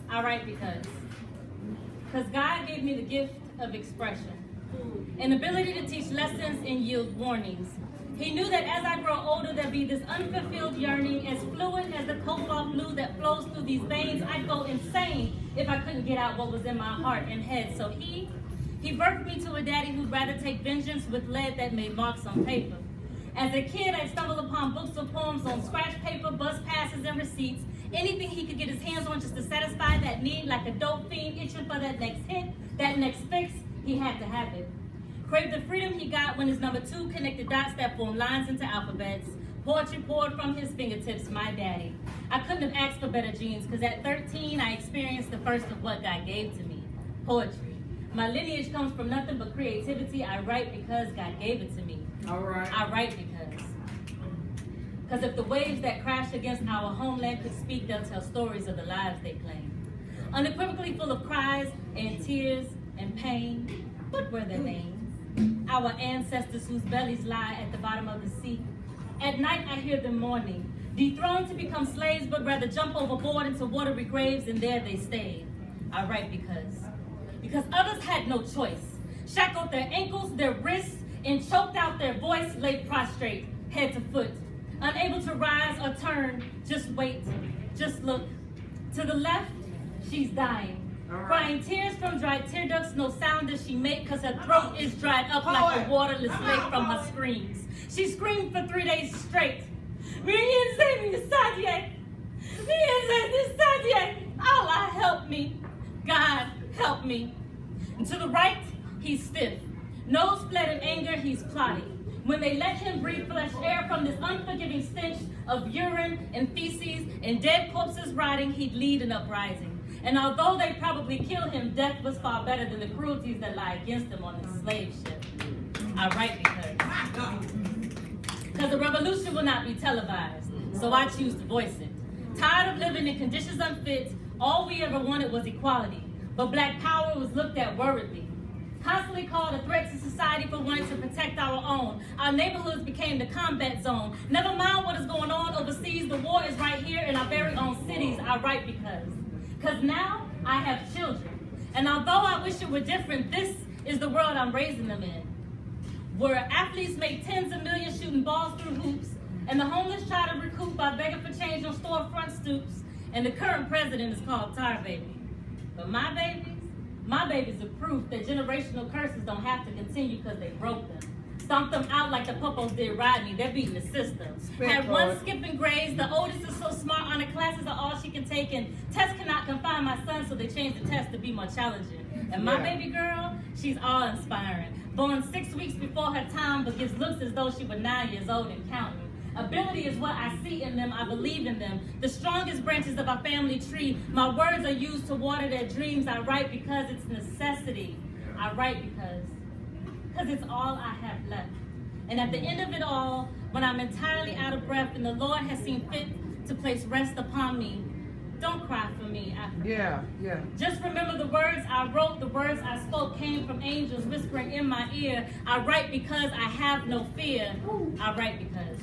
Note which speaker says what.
Speaker 1: I write because God gave me the gift of expression, an ability to teach lessons and yield warnings. He knew that as I grow older, there'd be this unfulfilled yearning, as fluid as the cobalt blue that flows through these veins. I'd go insane if I couldn't get out what was in my heart and head. So he birthed me to a daddy who'd rather take vengeance with lead that made marks on paper. As a kid, I'd stumble upon books of poems on scratch paper, bus passes, and receipts. Anything he could get his hands on just to satisfy that need, like a dope fiend itching for that next hit, that next fix, he had to have it. Craved the freedom he got when his number 2 connected dots that formed lines into alphabets. Poetry poured from his fingertips, my daddy. I couldn't have asked for better genes, because at 13, I experienced the first of what God gave to me, poetry. My lineage comes from nothing but creativity. I write because God gave it to me.
Speaker 2: All right.
Speaker 1: I write because if the waves that crash against our homeland could speak, they'll tell stories of the lives they claim. Unequivocally full of cries and tears and pain. What were their names? Our ancestors whose bellies lie at the bottom of the sea. At night I hear them mourning, dethroned to become slaves, but rather jump overboard into watery graves, and there they stayed. I write because others had no choice. Shackled their ankles, their wrists, and choked out their voice, laid prostrate, head to foot. Unable to rise or turn, just wait, just look. To the left, she's dying. Crying tears from dried tear ducts, no sound does she make, cause her throat is dried up like a waterless lake from her screams. She screamed for 3 days straight. Allah help me. God help me. And to the right, he's stiff. Nose fled in anger, he's plotting. When they let him breathe flesh air from this unforgiving stench of urine and feces and dead corpses rotting, he'd lead an uprising. And although they probably kill him, death was far better than the cruelties that lie against him on the slave ship. I write because the revolution will not be televised, so I choose to voice it. Tired of living in conditions unfit, all we ever wanted was equality, but black power was looked at worriedly. Constantly called a threat to society for wanting to protect our own. Our neighborhoods became the combat zone. Never mind what is going on overseas, the war is right here in our very own cities. I write because now I have children. And although I wish it were different, this is the world I'm raising them in. Where athletes make tens of millions shooting balls through hoops, and the homeless try to recoup by begging for change on storefront stoops, and the current president is called Tar Baby. But my babies are proof that generational curses don't have to continue because they broke them. Stomped them out like the puppos did Rodney. They're beating the system. Had one skipping grades. The oldest is so smart, honor classes are all she can take, and tests cannot confine my son, so they changed the test to be more challenging. And my baby girl, she's awe-inspiring. Born 6 weeks before her time, but gives looks as though she were 9 years old and counting. Ability is what I see in them, I believe in them. The strongest branches of our family tree. My words are used to water their dreams. I write because it's necessity. I write because it's all I have left. And at the end of it all, when I'm entirely out of breath and the Lord has seen fit to place rest upon me, don't cry for me, Africa.
Speaker 2: Yeah.
Speaker 1: Just remember the words I wrote, the words I spoke came from angels whispering in my ear. I write because I have no fear. I write because.